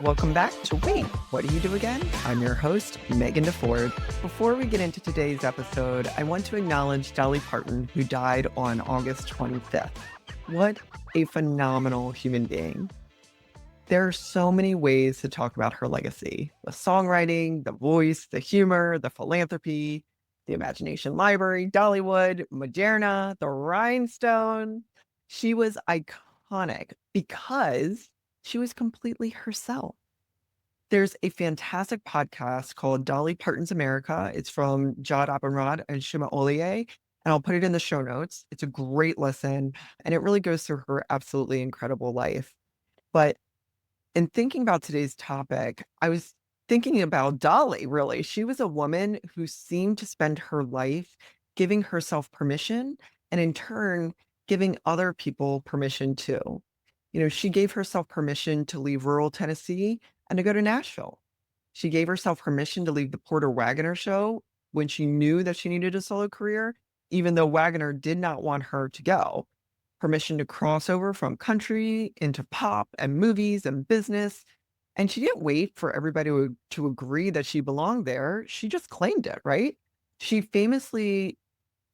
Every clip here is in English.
Welcome back to Wait, What Do You Do Again? I'm your host, Meghan DeFord. Before we get into today's episode, I want to acknowledge Dolly Parton, who died on August 25th. What a phenomenal human being. There are so many ways to talk about her legacy: the songwriting, the voice, the humor, the philanthropy, the Imagination Library, Dollywood, Moderna, the Rhinestone. She was iconic because she was completely herself. There's a fantastic podcast called Dolly Parton's America. It's from Jod Abumrad and Shima Olier, and I'll put it in the show notes. It's a great listen, and it really goes through her absolutely incredible life. But in thinking about today's topic, I was thinking about Dolly, really. She was a woman who seemed to spend her life giving herself permission and in turn giving other people permission too. She gave herself permission to leave rural Tennessee and to go to Nashville. She gave herself permission to leave the Porter Wagoner Show when she knew that she needed a solo career, even though Wagoner did not want her to go. Permission to cross over from country into pop and movies and business. And she didn't wait for everybody to agree that she belonged there. She just claimed it, right? She famously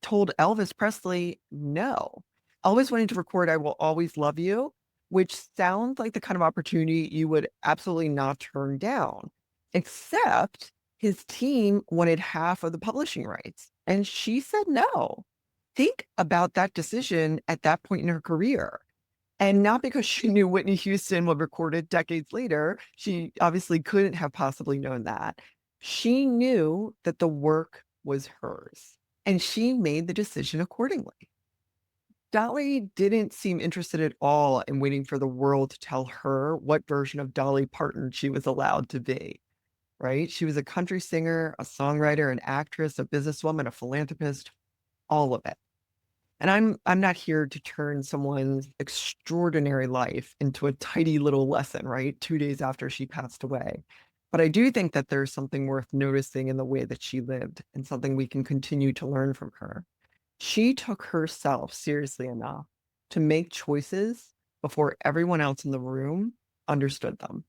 told Elvis Presley no. Elvis wanted to record I Will Always Love You, which sounds like the kind of opportunity you would absolutely not turn down, except his team wanted half of the publishing rights. And she said no. Think about that decision at that point in her career. And not because she knew Whitney Houston would record it decades later. She obviously couldn't have possibly known that. She knew that the work was hers, and she made the decision accordingly. Dolly didn't seem interested at all in waiting for the world to tell her what version of Dolly Parton she was allowed to be, right? She was a country singer, a songwriter, an actress, a businesswoman, a philanthropist, all of it. And I'm not here to turn someone's extraordinary life into a tidy little lesson, right? 2 days after she passed away. But I do think that there's something worth noticing in the way that she lived and something we can continue to learn from her. She took herself seriously enough to make choices before everyone else in the room understood them.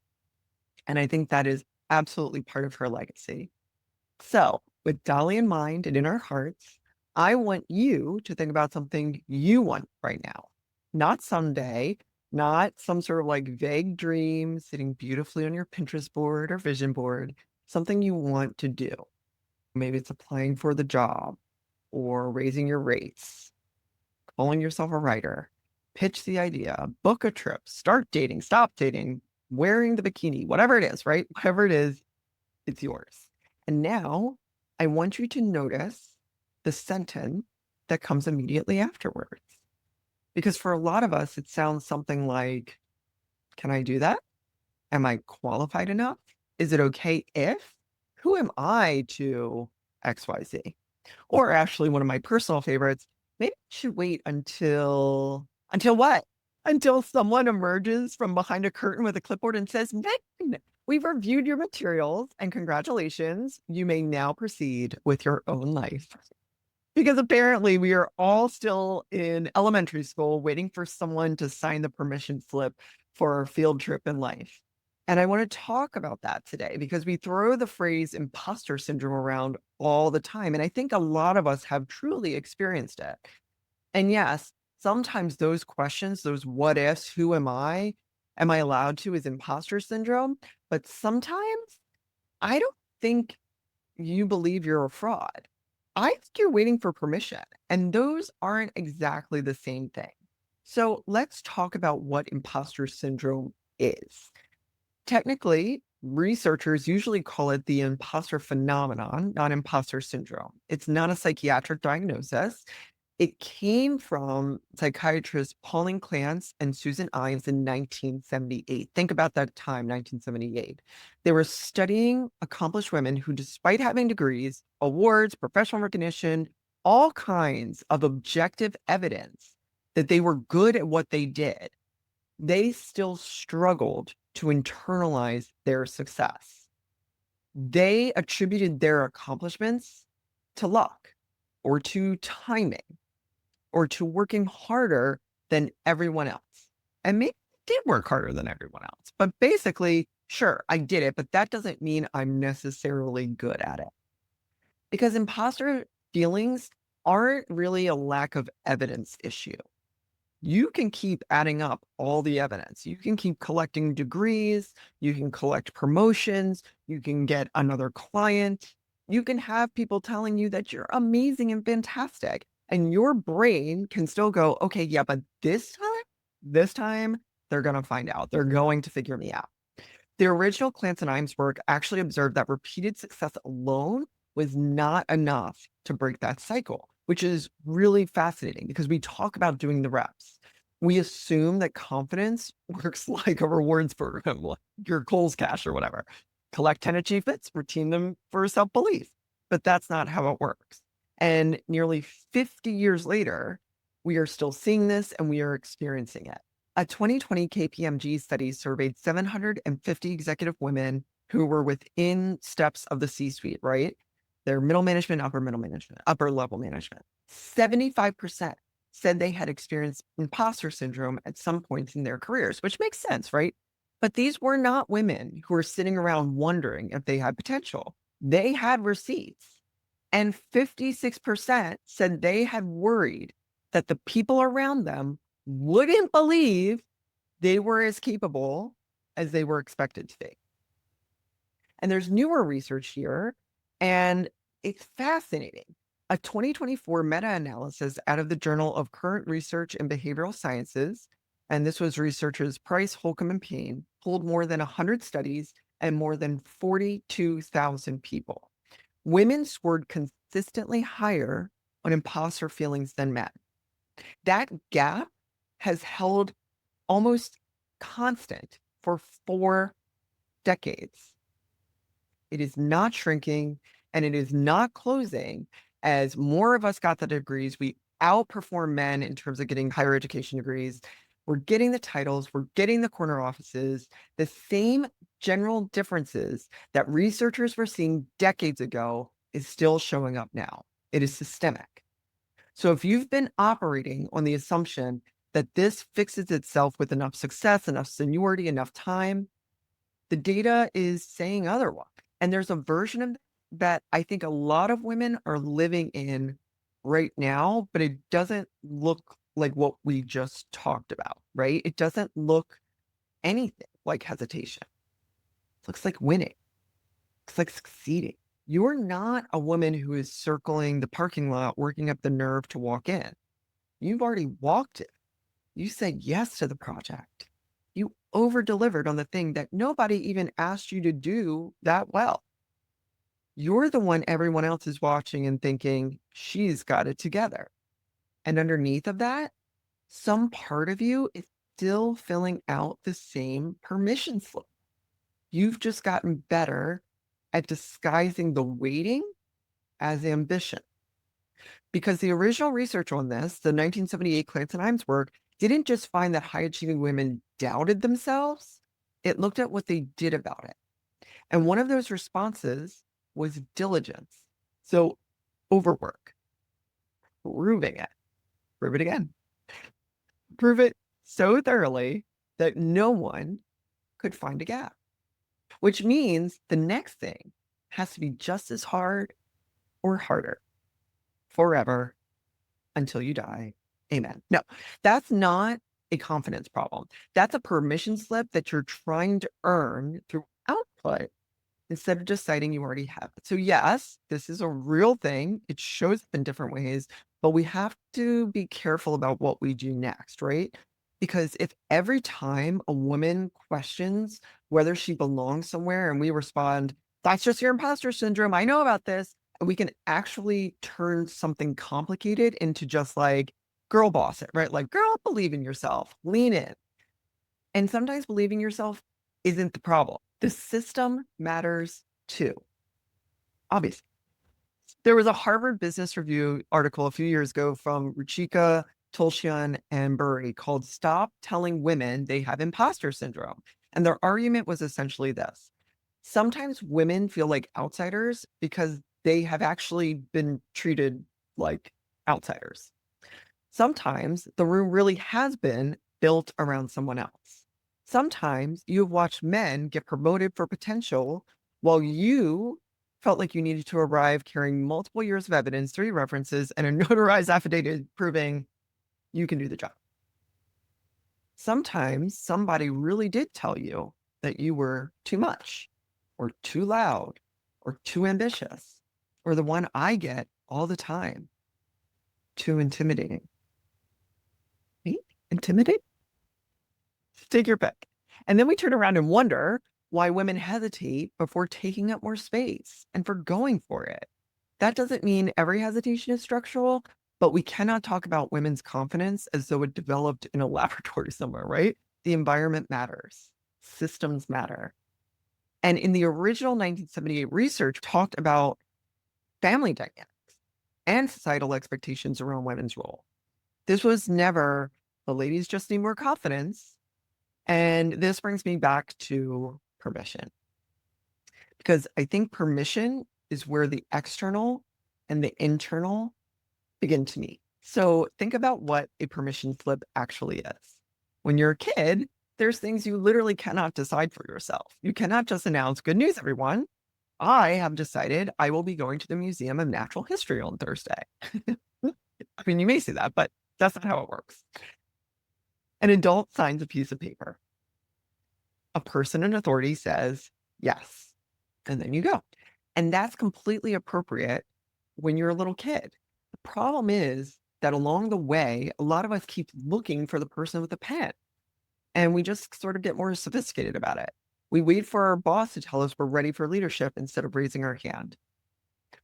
And I think that is absolutely part of her legacy. So, with Dolly in mind and in our hearts, I want you to think about something you want right now, not someday, not some sort of like vague dream sitting beautifully on your Pinterest board or vision board, something you want to do. Maybe it's applying for the job or raising your rates, calling yourself a writer, pitch the idea, book a trip, start dating, stop dating, wearing the bikini, whatever it is, right? Whatever it is, it's yours. And now I want you to notice the sentence that comes immediately afterwards. Because for a lot of us, it sounds something like, can I do that? Am I qualified enough? Is it okay if? Who am I to XYZ? Or actually, one of my personal favorites, maybe I should wait until what? Until someone emerges from behind a curtain with a clipboard and says, "Megan, we've reviewed your materials and congratulations. You may now proceed with your own life." Because apparently we are all still in elementary school waiting for someone to sign the permission slip for our field trip in life. And I want to talk about that today because we throw the phrase imposter syndrome around all the time. And I think a lot of us have truly experienced it. And yes, sometimes those questions, those what ifs, who am I allowed to, is imposter syndrome. But sometimes I don't think you believe you're a fraud. I think you're waiting for permission, and those aren't exactly the same thing. So let's talk about what imposter syndrome is. Technically, researchers usually call it the imposter phenomenon, not imposter syndrome. It's not a psychiatric diagnosis. It came from psychiatrists Pauline Clance and Susan Imes in 1978. Think about that time, 1978. They were studying accomplished women who, despite having degrees, awards, professional recognition, all kinds of objective evidence that they were good at what they did, they still struggled to internalize their success. They attributed their accomplishments to luck or to timing or to working harder than everyone else. And maybe they did work harder than everyone else, but basically Sure, I did it, but that doesn't mean I'm necessarily good at it. Because imposter feelings aren't really a lack of evidence issue. You can keep adding up all the evidence. You can keep collecting degrees, you can collect promotions, you can get another client, you can have people telling you that you're amazing and fantastic. And your brain can still go, okay, yeah, but this time, they're going to find out. They're going to figure me out. The original Clance and Imes work actually observed that repeated success alone was not enough to break that cycle, which is really fascinating because we talk about doing the reps. We assume that confidence works like a rewards program, like your Kohl's Cash or whatever. Collect 10 achievements, retain them for self belief. But that's not how it works. And nearly 50 years later, we are still seeing this and we are experiencing it. A 2020 KPMG study surveyed 750 executive women who were within steps of the C-suite, right? They're middle management, upper level management. 75% said they had experienced imposter syndrome at some points in their careers, which makes sense, right? But these were not women who were sitting around wondering if they had potential. They had receipts. And 56% said they had worried that the people around them wouldn't believe they were as capable as they were expected to be. And there's newer research here, and it's fascinating. A 2024 meta-analysis out of the Journal of Current Research in Behavioral Sciences, and this was researchers Price, Holcomb, and Payne, pulled more than 100 studies and more than 42,000 people. Women scored consistently higher on imposter feelings than men. That gap has held almost constant for 4 decades. It is not shrinking and it is not closing. As more of us got the degrees, we outperform men in terms of getting higher education degrees. We're getting the titles, we're getting the corner offices, the same general differences that researchers were seeing decades ago is still showing up now. It is systemic. So if you've been operating on the assumption that this fixes itself with enough success, enough seniority, enough time, the data is saying otherwise. And there's a version of that I think a lot of women are living in right now, but it doesn't look like what we just talked about, right? It doesn't look anything like hesitation. It looks like winning. It's like succeeding. You're not a woman who is circling the parking lot, working up the nerve to walk in. You've already walked it. You said yes to the project. You over delivered on the thing that nobody even asked you to do that well. You're the one everyone else is watching and thinking, she's got it together. And underneath of that, some part of you is still filling out the same permission slip. You've just gotten better at disguising the waiting as ambition. Because the original research on this, the 1978 Clance and Imes work, didn't just find that high achieving women doubted themselves, it looked at what they did about it. And one of those responses was diligence. So overwork, proving it, prove it again, prove it so thoroughly that no one could find a gap, which means the next thing has to be just as hard or harder forever until you die. Amen. No, that's not a confidence problem. That's a permission slip that you're trying to earn through output instead of deciding you already have it. So yes, this is a real thing. It shows up in different ways, but we have to be careful about what we do next, right? Because if every time a woman questions whether she belongs somewhere and we respond, that's just your imposter syndrome, I know about this, and we can actually turn something complicated into just like, girl boss it, right? Like, girl, believe in yourself, lean in. And sometimes believing yourself isn't the problem. The system matters too. Obviously. There was a Harvard Business Review article a few years ago from Ruchika, Tolshian, and Burry called Stop Telling Women They Have Imposter Syndrome. And their argument was essentially this. Sometimes women feel like outsiders because they have actually been treated like outsiders. Sometimes the room really has been built around someone else. Sometimes you've watched men get promoted for potential while you felt like you needed to arrive carrying multiple years of evidence, 3 references, and a notarized affidavit proving you can do the job. Sometimes somebody really did tell you that you were too much or too loud or too ambitious, or the one I get all the time, too intimidating. Me? Intimidating? Take your pick. And then we turn around and wonder why women hesitate before taking up more space and for going for it. That doesn't mean every hesitation is structural, but we cannot talk about women's confidence as though it developed in a laboratory somewhere, right? The environment matters, systems matter. And in the original 1978 research talked about family dynamics and societal expectations around women's role. This was never the ladies just need more confidence. And this brings me back to permission, because I think permission is where the external and the internal begin to meet. So think about what a permission slip actually is. When you're a kid, there's things you literally cannot decide for yourself. You cannot just announce, good news, everyone. I have decided I will be going to the Museum of Natural History on Thursday. I mean, you may say that, but that's not how it works. An adult signs a piece of paper. A person in authority says, yes, and then you go. And that's completely appropriate when you're a little kid. The problem is that along the way, a lot of us keep looking for the person with the pen, and we just sort of get more sophisticated about it. We wait for our boss to tell us we're ready for leadership instead of raising our hand.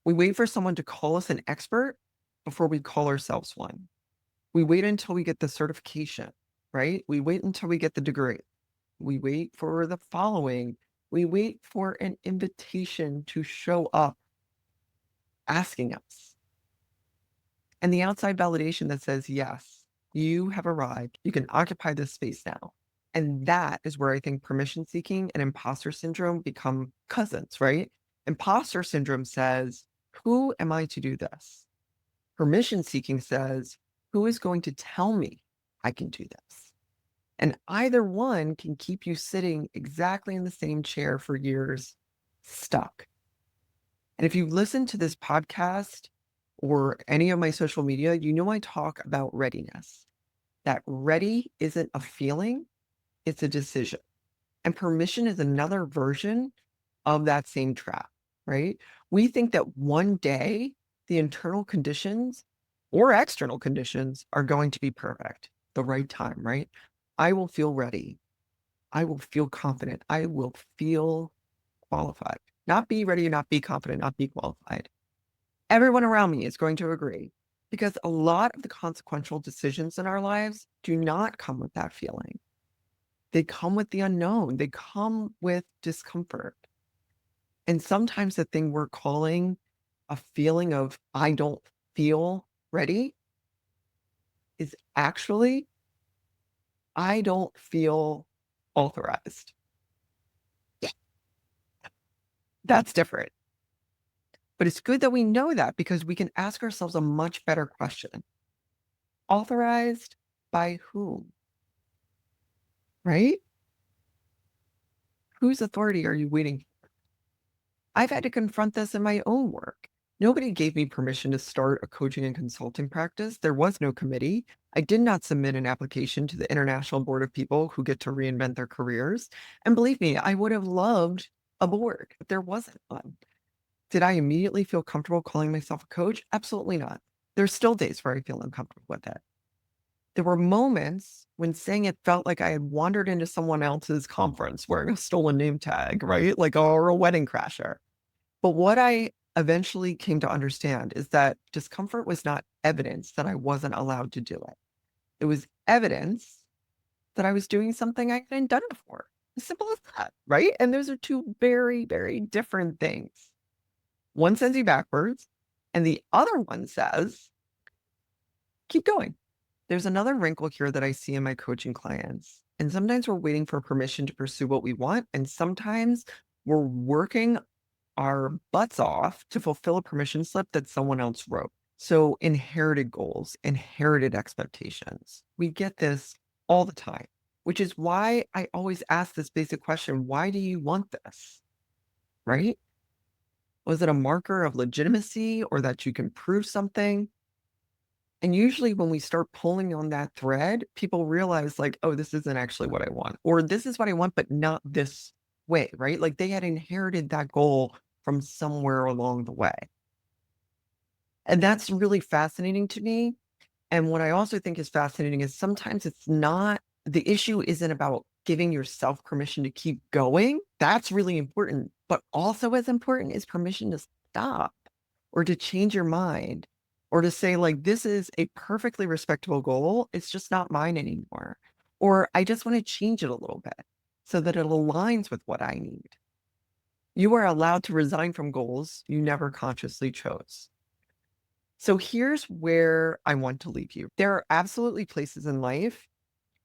We wait for someone to call us an expert before we call ourselves one. We wait until we get the certification, right? We wait until we get the degree. We wait for the following. We wait for an invitation to show up asking us. And the outside validation that says, yes, you have arrived. You can occupy this space now. And that is where I think permission seeking and imposter syndrome become cousins, right? Imposter syndrome says, who am I to do this? Permission seeking says, who is going to tell me I can do this? And either one can keep you sitting exactly in the same chair for years, stuck. And if you listen to this podcast or any of my social media, you know I talk about readiness. That ready isn't a feeling, it's a decision. And permission is another version of that same trap, right? We think that one day the internal conditions or external conditions are going to be perfect, the right time, right? I will feel ready. I will feel confident. I will feel qualified. Not be ready, not be confident, not be qualified. Everyone around me is going to agree, because a lot of the consequential decisions in our lives do not come with that feeling. They come with the unknown. They come with discomfort. And sometimes the thing we're calling a feeling of I don't feel ready is actually I don't feel authorized. Yeah. That's different. But it's good that we know that, because we can ask ourselves a much better question. Authorized by whom? Right? Whose authority are you waiting for? I've had to confront this in my own work. Nobody gave me permission to start a coaching and consulting practice. There was no committee. I did not submit an application to the International Board of People who get to reinvent their careers. And believe me, I would have loved a board, but there wasn't one. Did I immediately feel comfortable calling myself a coach? Absolutely not. There's still days where I feel uncomfortable with it. There were moments when saying it felt like I had wandered into someone else's conference wearing a stolen name tag, right? Like, or a wedding crasher. But what I eventually came to understand is that discomfort was not evidence that I wasn't allowed to do it. It was evidence that I was doing something I hadn't done before. As simple as that, right? And those are two very, very different things. One sends you backwards, and the other one says, keep going. There's another wrinkle here that I see in my coaching clients. And sometimes we're waiting for permission to pursue what we want. And sometimes we're working our butts off to fulfill a permission slip that someone else wrote. So inherited goals, inherited expectations. We get this all the time. which is why I always ask this basic question, why do you want this? Right? Was it a marker of legitimacy or that you can prove something? And usually when we start pulling on that thread, people realize like, oh, this isn't actually what I want, or this is what I want, but not this way, right? Like they had inherited that goal from somewhere along the way. And that's really fascinating to me. And what I also think is fascinating is sometimes it's not, the issue isn't about giving yourself permission to keep going. That's really important. But also as important is permission to stop or to change your mind or to say, like, this is a perfectly respectable goal. It's just not mine anymore. Or I just want to change it a little bit so that it aligns with what I need. You are allowed to resign from goals you never consciously chose. So here's where I want to leave you. There are absolutely places in life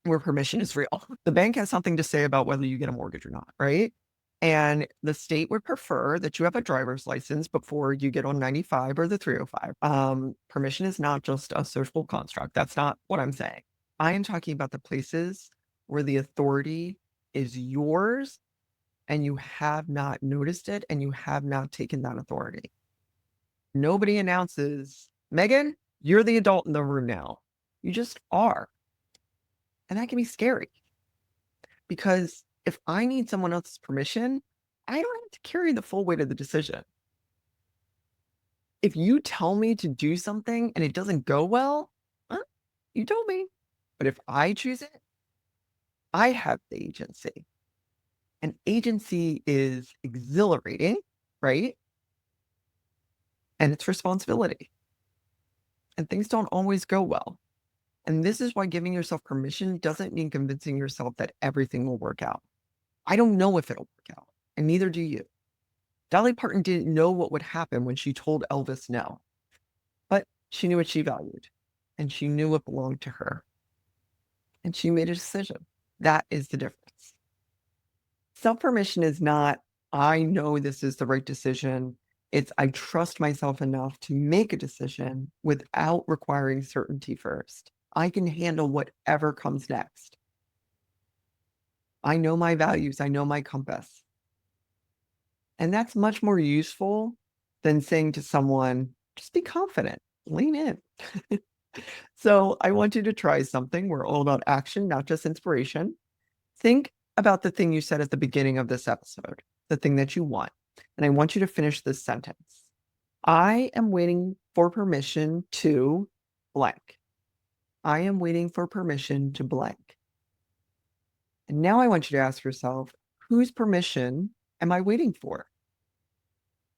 where permission is real. The bank has something to say about whether you get a mortgage or not, right? And the state would prefer that you have a driver's license before you get on 95 or the 305. Permission is not just a social construct. That's not what I'm saying. I am talking about the places where the authority is yours and you have not noticed it and you have not taken that authority. Nobody announces, Meghan, you're the adult in the room now. You just are. And that can be scary because if I need someone else's permission, I don't have to carry the full weight of the decision. If you tell me to do something and it doesn't go well, you told me. But if I choose it, I have the agency. And agency is exhilarating, right? And it's responsibility. And things don't always go well. And this is why giving yourself permission doesn't mean convincing yourself that everything will work out. I don't know if it'll work out, and neither do you. Dolly Parton didn't know what would happen when she told Elvis no, but she knew what she valued, and she knew what belonged to her, and she made a decision. That is the difference. Self-permission is not, I know this is the right decision. It's, I trust myself enough to make a decision without requiring certainty first. I can handle whatever comes next. I know my values. I know my compass. And that's much more useful than saying to someone, just be confident, lean in. So I want you to try something. We're all about action, not just inspiration. Think about the thing you said at the beginning of this episode, the thing that you want. And I want you to finish this sentence. I am waiting for permission to blank. I am waiting for permission to blank. And now I want you to ask yourself, whose permission am I waiting for?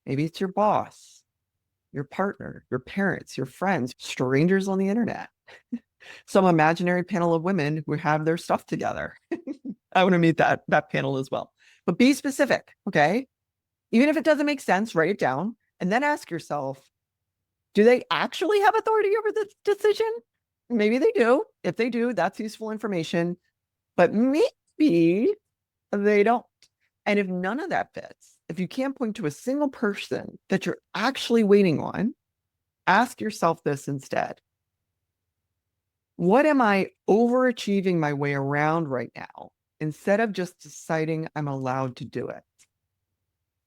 Maybe it's your boss, your partner, your parents, your friends, strangers on the internet, some imaginary panel of women who have their stuff together. I want to meet that panel as well. But be specific, okay? Even if it doesn't make sense, write it down and then ask yourself, do they actually have authority over this decision? Maybe they do. If they do, that's useful information. But maybe they don't. And if none of that fits, if you can't point to a single person that you're actually waiting on, ask yourself this instead. What am I overachieving my way around right now instead of just deciding I'm allowed to do it?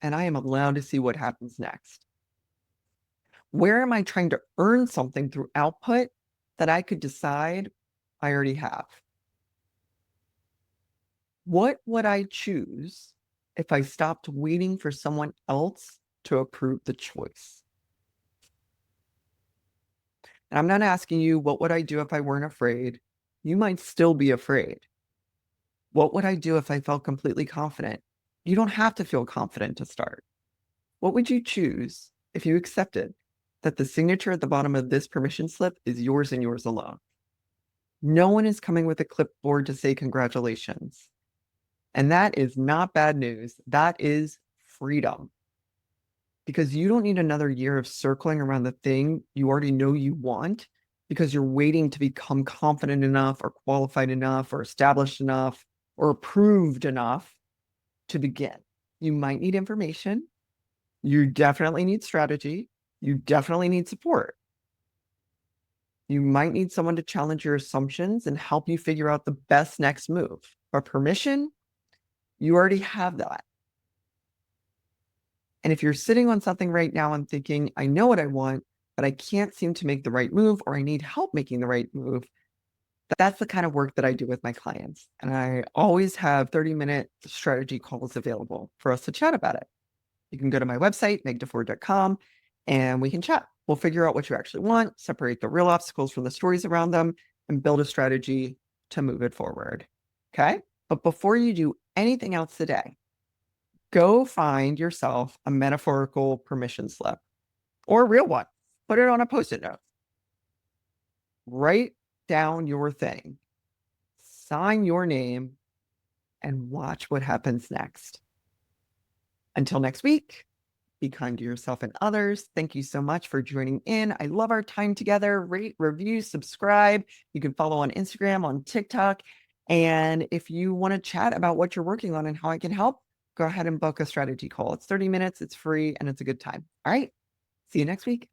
And I am allowed to see what happens next. Where am I trying to earn something through output that I could decide I already have? What would I choose if I stopped waiting for someone else to approve the choice? And I'm not asking you, what would I do if I weren't afraid? You might still be afraid. What would I do if I felt completely confident? You don't have to feel confident to start. What would you choose if you accepted that the signature at the bottom of this permission slip is yours and yours alone? No one is coming with a clipboard to say congratulations. And that is not bad news. That is freedom. Because you don't need another year of circling around the thing you already know you want because you're waiting to become confident enough or qualified enough or established enough or approved enough to begin. You might need information. You definitely need strategy. You definitely need support. You might need someone to challenge your assumptions and help you figure out the best next move. But permission, you already have that. And if you're sitting on something right now and thinking, I know what I want, but I can't seem to make the right move, or I need help making the right move, that's the kind of work that I do with my clients. And I always have 30-minute strategy calls available for us to chat about it. You can go to my website, megdeford.com, and we can chat. We'll figure out what you actually want, separate the real obstacles from the stories around them, and build a strategy to move it forward. Okay? But before you do anything else today, go find yourself a metaphorical permission slip or a real one. Put it on a Post-it note. Write down your thing, sign your name, and watch what happens next. Until next week, be kind to yourself and others. Thank you so much for joining in. I love our time together. Rate, review, subscribe. You can follow on Instagram, on TikTok. And if you want to chat about what you're working on and how I can help, go ahead and book a strategy call. It's 30 minutes, it's free, and it's a good time. All right. See you next week.